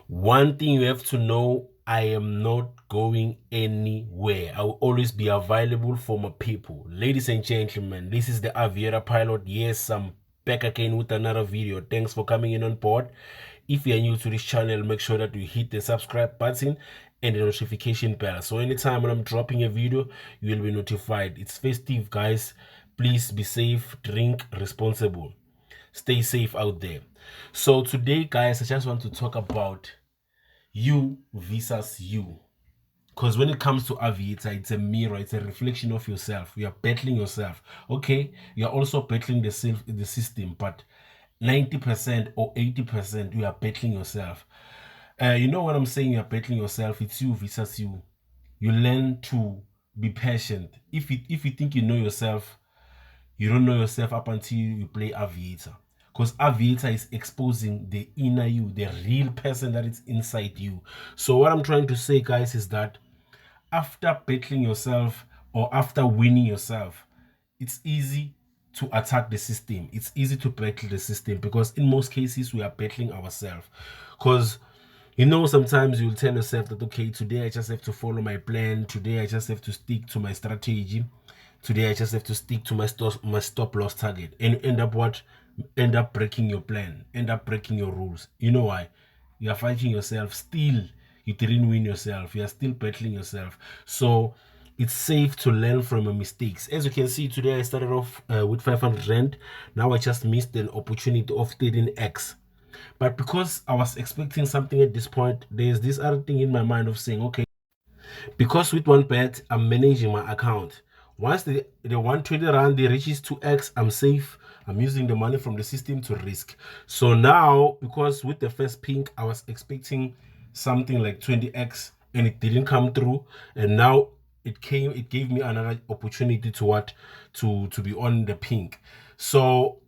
One thing you have to know, I am not going anywhere. I will always be available for my people. Ladies and gentlemen, this is the Aviator pilot. Yes, I'm back again with another video. Thanks for coming in on board. If you are new to this channel, make sure that you hit the subscribe button and the notification bell. So anytime when I'm dropping a video, you will be notified. It's festive, guys. Please be safe, drink responsible. Stay safe out there. So today, guys, I just want to talk about you versus you. Because when it comes to Aviator, it's a mirror, it's a reflection of yourself. You are battling yourself. Okay, you're also battling the system, but 90% or 80% you are battling yourself. You know what I'm saying? You're battling yourself. It's you versus you. You learn to be patient. If you think you know yourself, you don't know yourself up until you play Aviator. Because Aviator is exposing the inner you, the real person that is inside you. So what I'm trying to say, guys, is that after battling yourself or after winning yourself, it's easy to attack the system. It's easy to battle the system because in most cases we are battling ourselves. Because sometimes you'll tell yourself that, okay, today I just have to follow my plan. Today I just have to stick to my strategy. Today I just have to stick to my stop loss target. And you end up what? End up breaking your plan. End up breaking your rules. You know why? You are fighting yourself. Still, you didn't win yourself. You are still battling yourself. So it's safe to learn from your mistakes. As you can see, today I started off with 500 rand. Now I just missed an opportunity of 13x. But because I was expecting something at this point, there's this other thing in my mind of saying, okay, because with one bet, I'm managing my account. Once the 120 rand they reaches 2x, I'm safe. I'm using the money from the system to risk. So now, because with the first pink, I was expecting something like 20x and it didn't come through. And now it gave me another opportunity to to be on the pink. So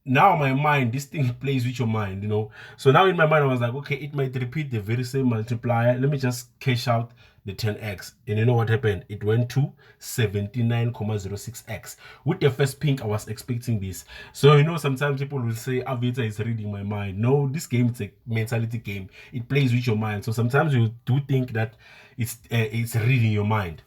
now my mind, this thing plays with your mind. So now in my mind I was like, okay, it might repeat the very same multiplier. Let me just cash out the 10x. And you know what happened? It went to 79.06x. With the first pink, I was expecting this. So sometimes people will say Aviator is reading my mind. No, this game is a mentality game. It plays with your mind. So sometimes you do think that it's reading your mind.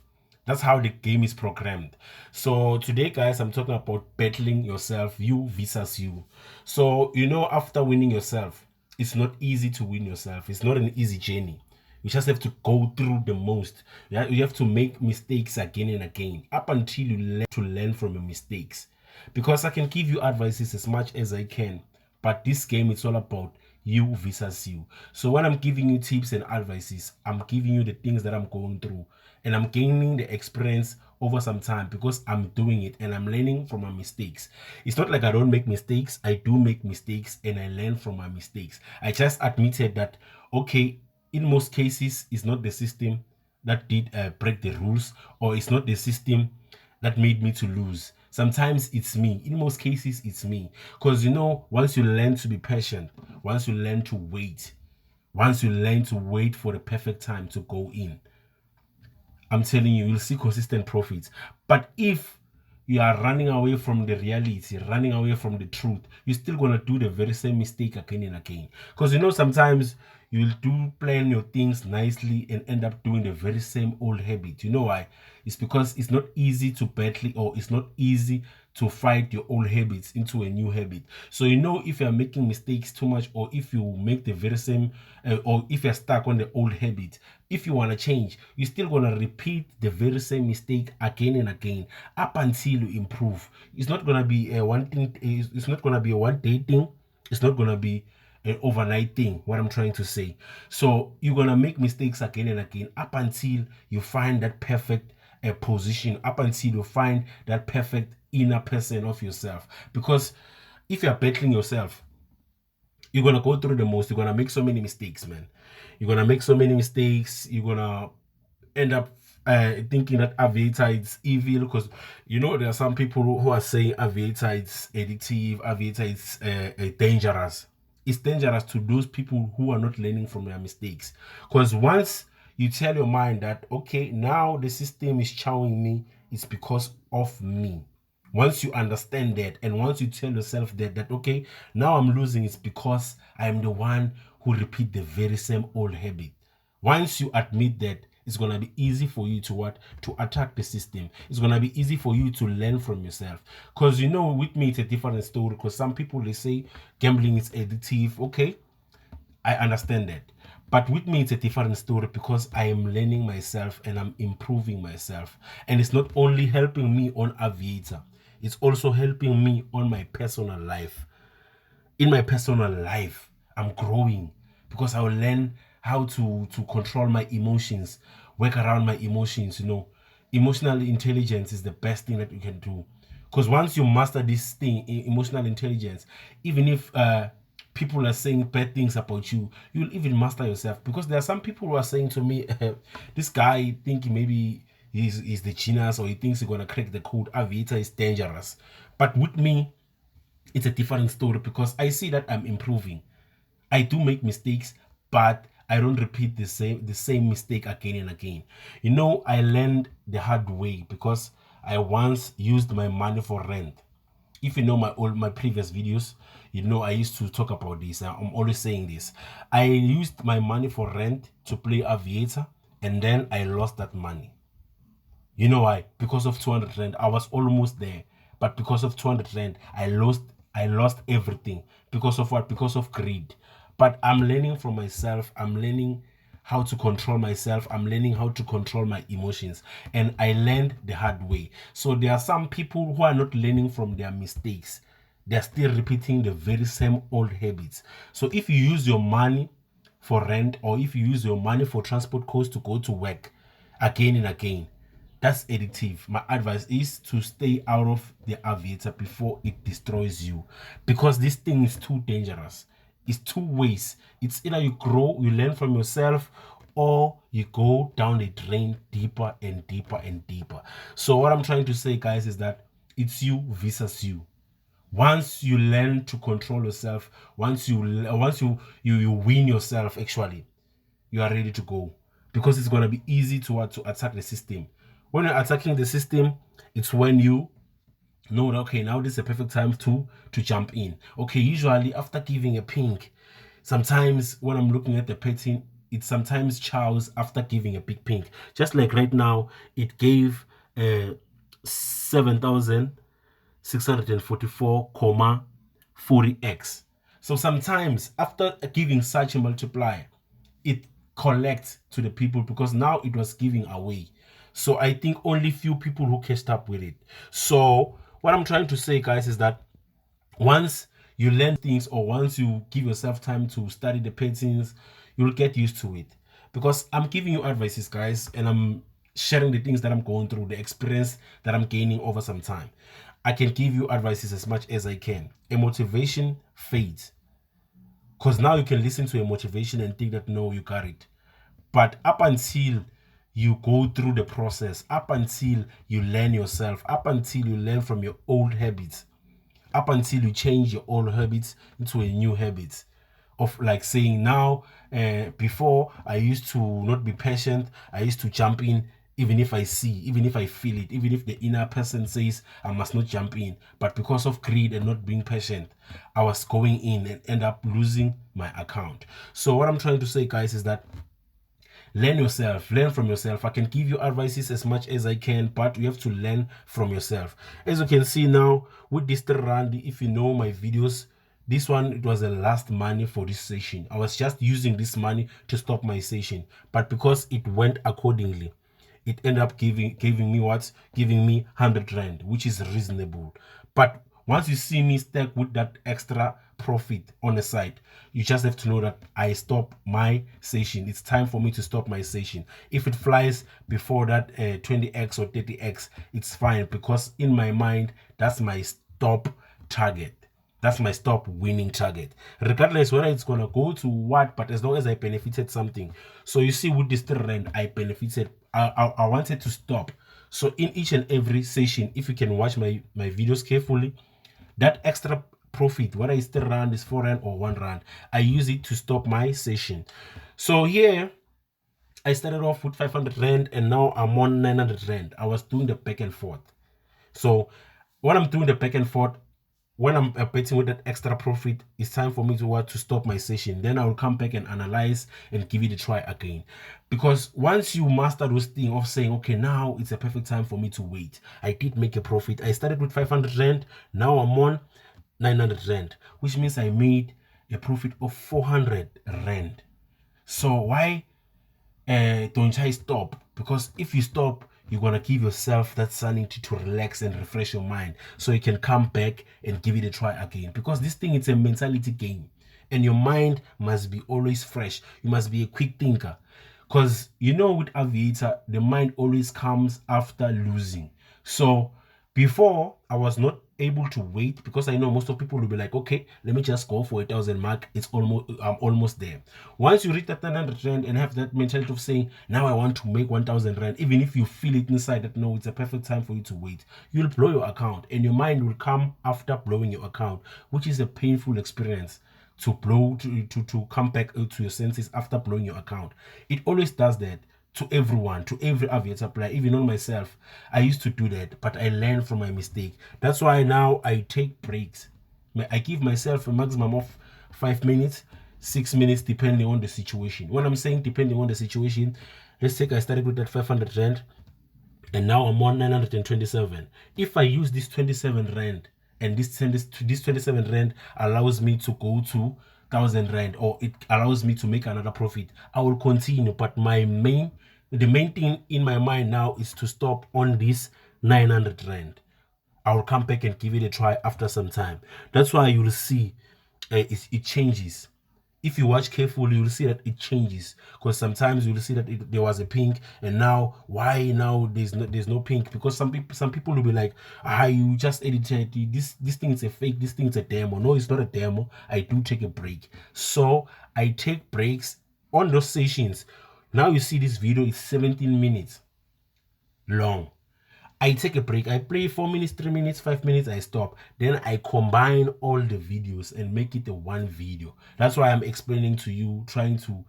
That's how the game is programmed. So today, guys, I'm talking about battling yourself, you versus you. So, after winning yourself, it's not easy to win yourself. It's not an easy journey. You just have to go through the most. You have to make mistakes again and again up until you learn from your mistakes. Because I can give you advices as much as I can, but this game it's all about you versus you. So when I'm giving you tips and advices, I'm giving you the things that I'm going through, and I'm gaining the experience over some time because I'm doing it and I'm learning from my mistakes. It's not like I don't make mistakes. I do make mistakes and I learn from my mistakes. I just admitted that, okay, in most cases, it's not the system that did break the rules, or it's not the system that made me to lose. Sometimes it's me. In most cases, it's me. Because once you learn to be patient, once you learn to wait, once you learn to wait for the perfect time to go in, I'm telling you, you'll see consistent profits. But if you are running away from the reality, running away from the truth, you're still going to do the very same mistake again and again. Because sometimes you'll do plan your things nicely and end up doing the very same old habit. You know why? It's because it's not easy to battle, or it's not easy to fight your old habits into a new habit. So if you're making mistakes too much, or if you make the very same or if you're stuck on the old habit, if you want to change, you're still going to repeat the very same mistake again and again up until you improve. It's not going to be a one thing. It's not going to be a one day thing. It's not going to be an overnight thing, what I'm trying to say. So you're going to make mistakes again and again up until you find that perfect position, up until you find that perfect inner person of yourself. Because if you're battling yourself, you're going to go through the most. You're going to make so many mistakes, man. You're going to make so many mistakes. You're going to end up thinking that Aviator is evil, because there are some people who are saying Aviator is addictive, Aviator is dangerous. It's dangerous to those people who are not learning from their mistakes. Because once you tell your mind that, okay, now the system is chowing me, it's because of me. Once you understand that, and once you tell yourself that okay, now I'm losing, it's because I am the one who repeat the very same old habit. Once you admit that, it's gonna be easy for you to what? To attack the system. It's gonna be easy for you to learn from yourself. Because you know, with me it's a different story. Because some people they say gambling is addictive. Okay, I understand that. But with me, it's a different story because I am learning myself and I'm improving myself. And it's not only helping me on Aviator, it's also helping me on my personal life. In my personal life, I'm growing because I will learn how to control my emotions, work around my emotions. You know, emotional intelligence is the best thing that you can do. Because once you master this thing, emotional intelligence, even if people are saying bad things about you, you'll even master yourself. Because there are some people who are saying to me, this guy thinking maybe he's the genius, or he thinks he's gonna crack the code. Aviator is dangerous. But with me, it's a different story because I see that I'm improving. I do make mistakes, but I don't repeat the same mistake again and again. You know, I learned the hard way because I once used my money for rent. If you know my previous videos, you know I used to talk about this. I'm always saying this. I used my money for rent to play Aviator, and then I lost that money. You know why? Because of 200 rand. I was almost there. But because of 200 rand, I lost everything. Because of what? Because of greed. But I'm learning from myself. I'm learning how to control myself. I'm learning how to control my emotions. And I learned the hard way. So there are some people who are not learning from their mistakes. They're still repeating the very same old habits. So if you use your money for rent, or if you use your money for transport costs to go to work again and again, that's addictive. My advice is to stay out of the Aviator before it destroys you, because this thing is too dangerous. It's two ways. It's either you grow, you learn from yourself, or you go down the drain deeper and deeper and deeper. So what I'm trying to say, guys, is that it's you versus you. Once you learn to control yourself, once you win yourself, actually, you are ready to go, because it's going to be easy to attack the system. When you're attacking the system, it's when you know that okay, now this is a perfect time to jump in. Okay, usually after giving a pink, sometimes when I'm looking at the pattern, it sometimes chows after giving a big pink. Just like right now, it gave 7,644,40x. So sometimes after giving such a multiplier, it collects to the people because now it was giving away. So I think only few people who catched up with it. So what I'm trying to say, guys, is that once you learn things, or once you give yourself time to study the patterns, you'll get used to it. Because I'm giving you advices, guys, and I'm sharing the things that I'm going through, the experience that I'm gaining over some time. I can give you advices as much as I can. A motivation fades, because now you can listen to a motivation and think that no, you got it. But up until you go through the process, up until you learn yourself, up until you learn from your old habits, up until you change your old habits into a new habit, of like saying now, before I used to not be patient, I used to jump in, even if I see, even if I feel it, even if the inner person says I must not jump in. But because of greed and not being patient, I was going in and end up losing my account. So what I'm trying to say, guys, is that learn yourself, learn from yourself. I can give you advices as much as I can, but you have to learn from yourself. As you can see now with this run, if you know my videos, this one, it was the last money for this session. I was just using this money to stop my session, but because it went accordingly, it ended up giving me what? Giving me 100 rand, which is reasonable. But once you see me stuck with that extra profit on the side, you just have to know that I stop my session. It's time for me to stop my session. If it flies before that 20x or 30x, it's fine, because in my mind, that's my stop target. That's my stop winning target, regardless whether it's gonna go to what, but as long as I benefited something. So you see, with this trend, I benefited. I wanted to stop. So in each and every session, if you can watch my videos carefully, that extra profit, whether it's 3 rand, is 4 rand or 1 rand, I use it to stop my session. So here I started off with 500 rand and now I'm on 900 rand. I was doing the back and forth. So when I'm doing the back and forth, when I'm betting with that extra profit, it's time for me to what to stop my session. Then I will come back and analyze and give it a try again. Because once you master those things of saying, okay, now it's a perfect time for me to wait. I did make a profit. I started with 500 rand. Now I'm on 900 rand, which means I made a profit of 400 rand. So why don't I stop? Because if you stop, you're gonna give yourself that sanity to relax and refresh your mind so you can come back and give it a try again. Because this thing, it's a mentality game, and your mind must be always fresh. You must be a quick thinker, because you know with Aviator, the mind always comes after losing. So before, I was not able to wait because I know most of people will be like, okay, let me just go for 1,000 mark. It's almost, I'm almost there. Once you reach that 900 rand and have that mentality of saying, now I want to make 1,000 rand, even if you feel it inside that no, it's a perfect time for you to wait, you'll blow your account, and your mind will come after blowing your account, which is a painful experience. To blow to come back to your senses after blowing your account. It always does that to everyone, to every Aviator player, even on myself. I used to do that, but I learned from my mistake. That's why now I take breaks. I give myself a maximum of 5 minutes, 6 minutes, depending on the situation. When I'm saying depending on the situation, let's take I started with that 500 rand, and now I'm on 927. If I use this 27 rand, and this 27 rand allows me to go to 1,000 rand, or it allows me to make another profit, I will continue. But the main thing in my mind now is to stop on this 900 rand. I will come back and give it a try after some time. That's why you'll see it changes. If you watch carefully, you'll see that it changes, because sometimes you'll see that there was a pink, and now why now there's no pink, because some people will be like, you just edited this thing is a fake, this thing is a demo. No, it's not a demo. I do take a break. So I take breaks on those sessions. Now you see this video is 17 minutes long. I take a break. I play 4 minutes, 3 minutes, 5 minutes, I stop. Then I combine all the videos and make it a one video. That's why I'm explaining to you, trying to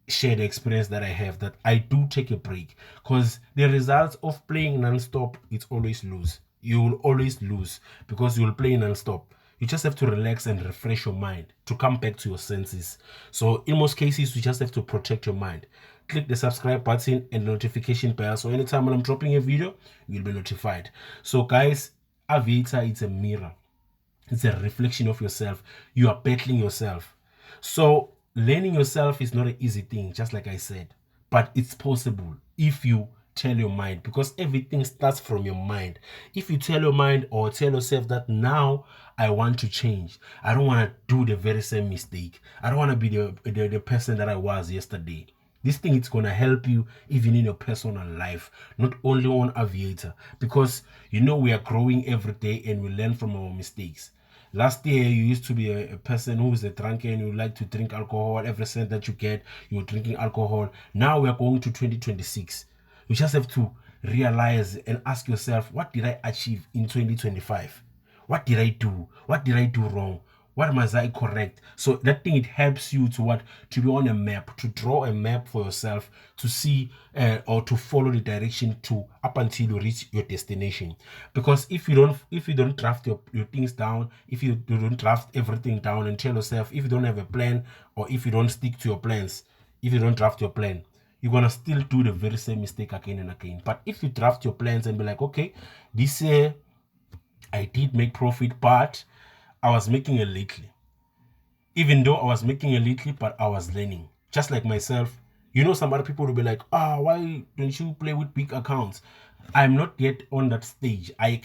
share the experience that I have, that I do take a break. Because the results of playing non-stop, it's always lose. You will always lose because you will play non-stop. You just have to relax and refresh your mind to come back to your senses. So in most cases, you just have to protect your mind. Click the subscribe button and the notification bell, so anytime when I'm dropping a video, you'll be notified. So guys, Aviator, it's a mirror. It's a reflection of yourself. You are battling yourself. So learning yourself is not an easy thing, just like I said, but it's possible if you tell your mind, because everything starts from your mind. If you tell your mind or tell yourself that now I want to change, I don't want to do the very same mistake, I don't want to be the person that I was yesterday, this thing is going to help you even in your personal life, not only on Aviator, because you know we are growing every day and we learn from our mistakes. Last year, you used to be a person who is a drunken, you like to drink alcohol. Every cent that you get, you're drinking alcohol. Now we are going to 2026. You just have to realize and ask yourself, what did I achieve in 2025? What did I do? What did I do wrong? What must I correct? So that thing, it helps you to what? To be on a map, to draw a map for yourself, to see or to follow the direction to up until you reach your destination. Because if you don't draft your things down, if you don't draft everything down and tell yourself, if you don't have a plan, or if you don't stick to your plans, if you don't draft your plan, you're gonna still do the very same mistake again and again. But if you draft your plans and be like, okay, this year I did make profit, but I was making a little. Even though I was making a little, but I was learning. Just like myself, you know, some other people will be like, why don't you play with big accounts? I'm not yet on that stage. I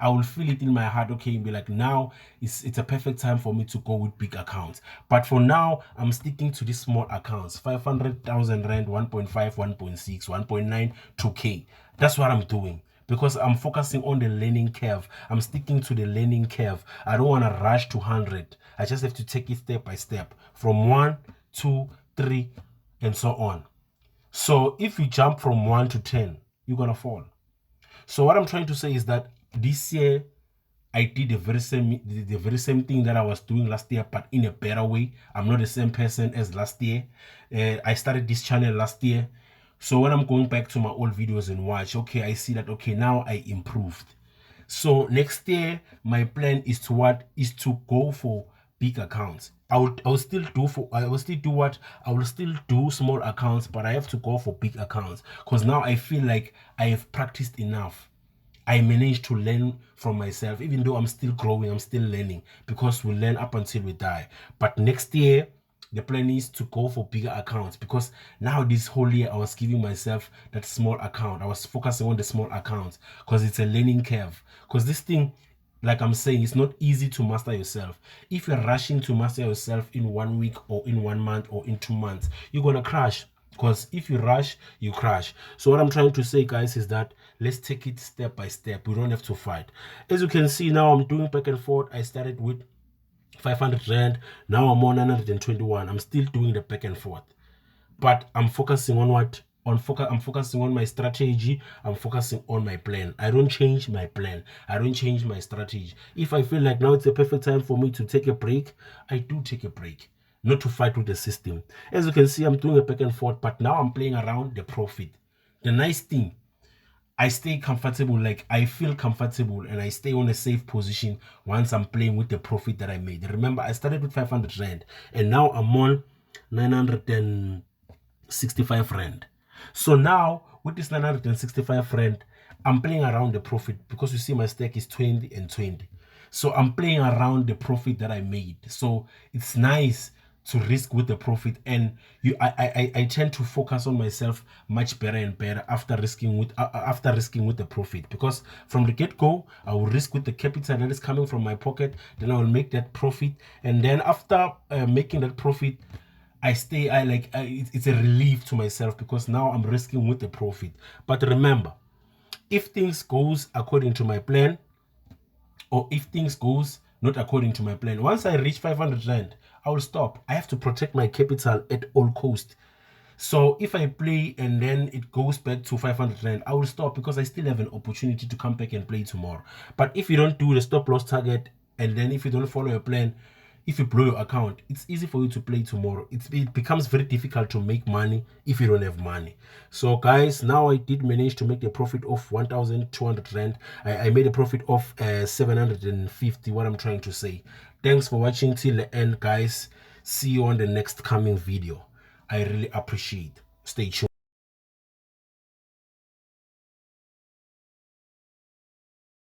will feel it in my heart, okay, and be like, now it's a perfect time for me to go with big accounts. But for now, I'm sticking to these small accounts, 500,000 rand, 1.5, 1.6, 1.9, 2K. That's what I'm doing, because I'm focusing on the learning curve. I'm sticking to the learning curve. I don't want to rush to 100. I just have to take it step by step, from 1, 2, 3, and so on. So if you jump from 1 to 10, you're going to fall. So what I'm trying to say is that this year I did the very same thing that I was doing last year, but in a better way. I'm not the same person as last year. I started this channel last year. So when I'm going back to my old videos and watch, okay, I see that, okay, now I improved. So next year, my plan is to what? Is to go for big accounts. I will still do for I will still do what? I will still do small accounts, but I have to go for big accounts because now I feel like I have practiced enough. I managed to learn from myself, even though I'm still growing, I'm still learning because we learn up until we die. But next year, the plan is to go for bigger accounts because now this whole year I was giving myself that small account. I was focusing on the small accounts because it's a learning curve. Because this thing, like I'm saying, it's not easy to master yourself. If you're rushing to master yourself in 1 week or in 1 month or in 2 months, you're gonna crash. Because if you rush, you crash. So what I'm trying to say, guys, is that let's take it step by step. We don't have to fight. As you can see now, I'm doing back and forth. I started with 500 rand. Now I'm on 921. I'm still doing the back and forth, but I'm focusing on what? I'm focusing on my strategy. I'm focusing on my plan. I don't change my plan. I don't change my strategy. If I feel like now it's a perfect time for me to take a break, I do take a break. Not to fight with the system. As you can see, I'm doing a back and forth, but now I'm playing around the profit. The nice thing, I stay comfortable, like I feel comfortable and I stay on a safe position once I'm playing with the profit that I made. Remember, I started with 500 rand and now I'm on 965 rand. So now with this 965 rand, I'm playing around the profit because you see my stake is 20 and 20. So I'm playing around the profit that I made. So it's nice to risk with the profit, and I tend to focus on myself much better and better after risking with the profit, because from the get-go I will risk with the capital that is coming from my pocket, then I will make that profit, and then after making that profit, it's a relief to myself because now I'm risking with the profit. But remember, if things goes according to my plan, or if things goes not according to my plan, once I reach 500 rand, I will stop. I have to protect my capital at all cost. So if I play and then it goes back to 500 rand, I will stop because I still have an opportunity to come back and play tomorrow. But if you don't do the stop loss target, and then if you don't follow your plan, if you blow your account, it's easy for you to play tomorrow. It becomes very difficult to make money if you don't have money. So guys, now I did manage to make a profit of 1,200 rand. I made a profit of 750. What I'm trying to say. Thanks for watching till the end, guys. See you on the next coming video. I really appreciate. Stay tuned.